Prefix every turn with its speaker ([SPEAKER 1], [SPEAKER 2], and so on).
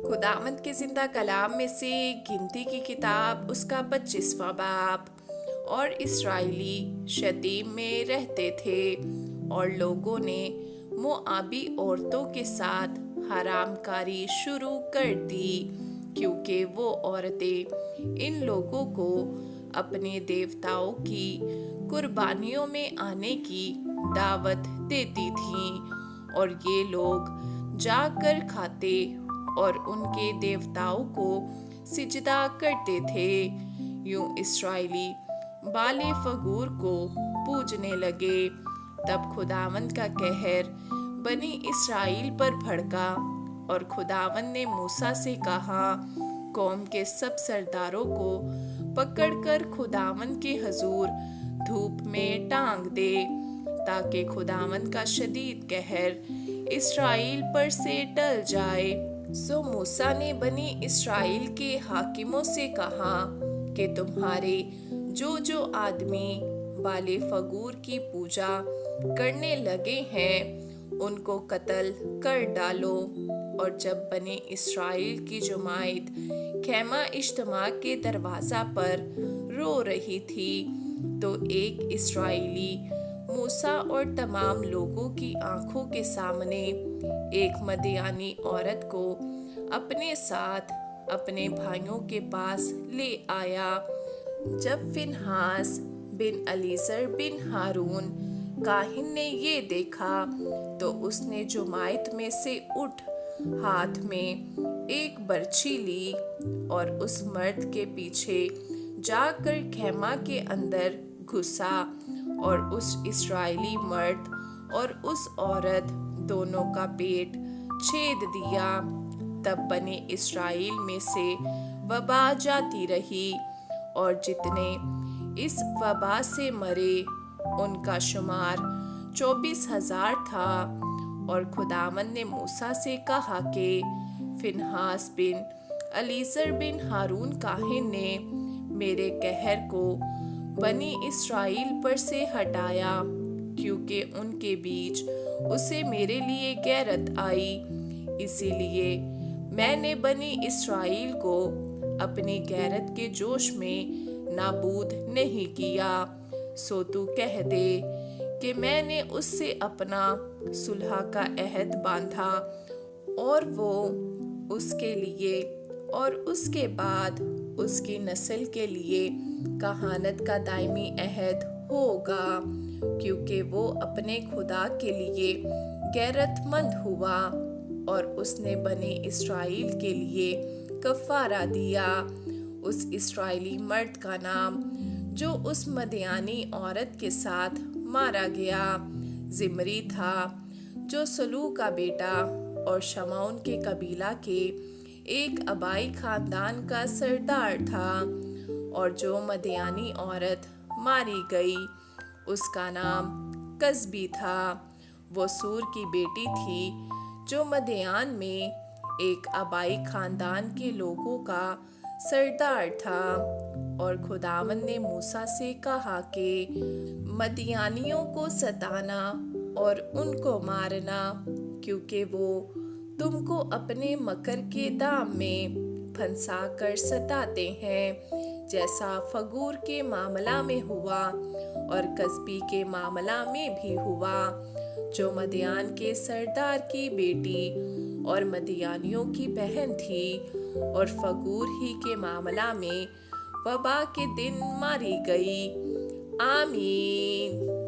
[SPEAKER 1] खुदावंद के जिंदा कलाम में से गिनती की किताब उसका 25वां बाब। और इसराइली शतीम में रहते थे और लोगों ने मोआबी औरतों के साथ हरामकारी शुरू कर दी, क्योंकि वो औरतें इन लोगों को अपने देवताओं की कुर्बानियों में आने की दावत देती थीं, और ये लोग जाकर खाते और उनके देवताओं को सिजदा करते थे। यूं इसराइली बाले फगूर को पूजने लगे। तब खुदावंद का कहर बनी इसराइल पर भड़का, और खुदावंद ने मूसा से कहा, कौम के सब सरदारों को पकड़कर खुदावंद के हजूर धूप में टांग दे, ताकि खुदावंद का शदीद कहर इसराइल पर से टल जाए। सो मूसा ने बनी इसराइल के हाकिमों से कहा कि तुम्हारे जो आदमी बाले फगूर की पूजा करने लगे हैं उनको कत्ल कर डालो। और जब बने इसराइल की जमात खैमा इज्तिमा के दरवाजा पर रो रही थी, तो एक इसराइली मूसा और तमाम लोगों की आंखों के सामने एक मदियानी औरत को अपने साथ अपने भाइयों के पास ले आया। जब फिनहास बिन अलीजर बिन हारून काहिन ने ये देखा, तो उसने जुमायत में से उठ हाथ में एक बर्छी ली और उस मर्द के पीछे जाकर खेमा के अंदर घुसा, और उस इस्राएली मर्द और उस औरत दोनों का पेट छेद दिया। तब बने इस्राएल में से वबा जाती रही, और जितने इस वबा से मरे उनका शुमार 24,000 था। और खुदावंद ने मूसा से कहा कि फिनहास बिन अलीजर बिन हारून काहिन ने मेरे कहर को बनी इसराइल पर से हटाया, क्योंकि उनके बीच उसे मेरे लिए गैरत आई। इसीलिए मैंने बनी इसराइल को अपनी गैरत के जोश में नाबूद नहीं किया। सो तू कह दे कि मैंने उससे अपना सुलह का अहद बांधा, और वो उसके लिए और उसके बाद उसकी नस्ल के लिए कहानत का दायमी अहद होगा, क्योंकि वो अपने खुदा के लिए गैरतमंद हुआ, और उसने बने इसराइल के लिए कफारा दिया। उस इसराइली मर्द का नाम जो उस मदियानी औरत के साथ मारा गया जिमरी था, जो सलू का बेटा और शमौन के कबीला के एक अबाई खानदान का सरदार था। और जो मदियानी औरत मारी गई उसका नाम कसबी था। वो सूर की बेटी थी, जो मदियान में एक अबाई खानदान के लोगों का सरदार था। और खुदावंद ने मूसा से कहा कि मदियानियों को सताना और उनको मारना, क्योंकि वो तुमको अपने मकर के दाम में फंसा कर सताते हैं, जैसा फगूर के मामला में हुआ और कसबी के मामला में भी हुआ, जो मदियान के सरदार की बेटी और मदियानियों की बहन थी, और फगूर ही के मामला में वबा के दिन मारी गई। आमीन।